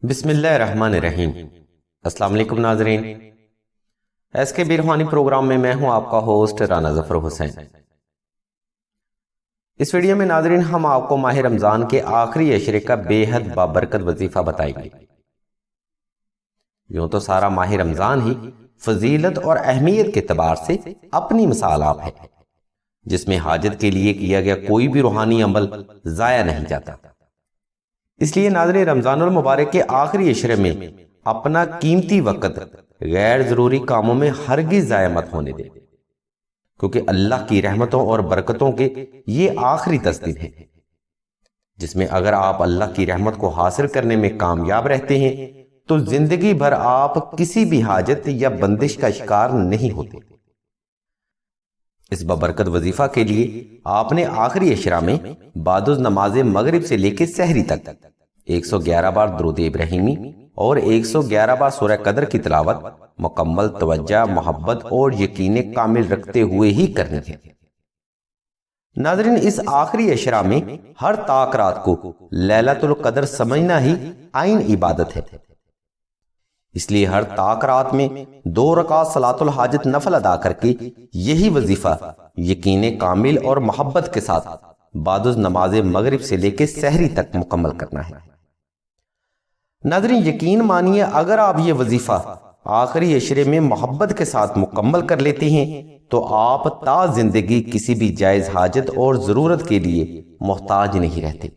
بسم اللہ الرحمن الرحیم۔ السلام علیکم ناظرین، ایس کے بی روحانی پروگرام میں میں ہوں آپ کا ہوسٹ رانا ظفر حسین۔ اس ویڈیو میں ناظرین ہم آپ کو ماہ رمضان کے آخری عشرے کا بے حد بابرکت وظیفہ بتائیں گے۔ یوں تو سارا ماہ رمضان ہی فضیلت اور اہمیت کے اعتبار سے اپنی مثال آپ ہے، جس میں حاجت کے لیے کیا گیا کوئی بھی روحانی عمل ضائع نہیں جاتا۔ اس لیے ناظرین رمضان المبارک کے آخری عشرے میں اپنا قیمتی وقت غیر ضروری کاموں میں ہرگز ضائع مت ہونے دیں، کیونکہ اللہ کی رحمتوں اور برکتوں کے یہ آخری 10 دن ہیں، جس میں اگر آپ اللہ کی رحمت کو حاصل کرنے میں کامیاب رہتے ہیں تو زندگی بھر آپ کسی بھی حاجت یا بندش کا شکار نہیں ہوتے۔ اس بابرکت وظیفہ کے لیے آپ نے آخری عشرہ میں بعد از نماز مغرب سے لے کے سحری تک 111 بار درود ابراہیمی اور 111 بار سورہ قدر کی تلاوت مکمل توجہ، محبت اور یقین کامل رکھتے ہوئے ہی کرنی ہے۔ ناظرین اس آخری عشرہ میں ہر طاق رات کو لیلۃ القدر سمجھنا ہی عین عبادت ہے۔ اس لیے ہر طاق رات میں 2 رکعت صلاۃ الحاجت نفل ادا کر کے یہی وظیفہ یقین کامل اور محبت کے ساتھ بعد از نماز مغرب سے لے کے سحری تک مکمل کرنا ہے۔ ناظرین یقین مانیے اگر آپ یہ وظیفہ آخری عشرے میں محبت کے ساتھ مکمل کر لیتے ہیں تو آپ تا زندگی کسی بھی جائز حاجت اور ضرورت کے لیے محتاج نہیں رہتے۔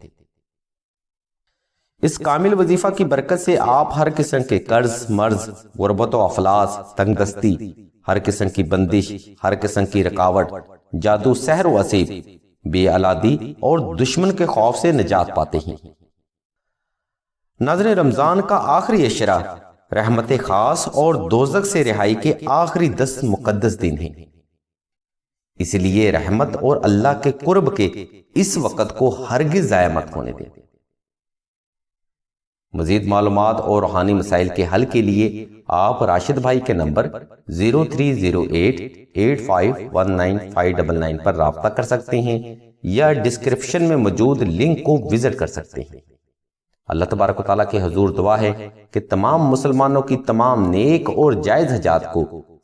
اس کامل وظیفہ کی برکت سے آپ ہر قسم کے قرض، مرض، غربت و افلاس، تنگ دستی، ہر قسم کی بندش، ہر قسم کی رکاوٹ، جادو، سحر و اسیب، بے اولادی اور دشمن کے خوف سے نجات پاتے ہیں۔ ناظرین رمضان کا آخری عشرہ رحمت خاص اور دوزخ سے رہائی کے آخری 10 مقدس دن ہیں، اس لیے رحمت اور اللہ کے قرب کے اس وقت کو ہرگز ضائع مت ہونے دیں۔ مزید معلومات اور روحانی مسائل کے حل کے لیے آپ راشد بھائی کے نمبر 0308851959 پر رابطہ کر سکتے ہیں یا ڈسکرپشن میں موجود لنک کو وزٹ کر سکتے ہیں۔ اللہ تبارک و تعالیٰ کے حضور دعا ہے کہ تمام مسلمانوں کی تمام نیک اور جائز حاجات کو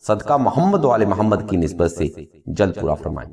صدقہ محمد و آل محمد کی نسبت سے جلد پورا فرمائیں۔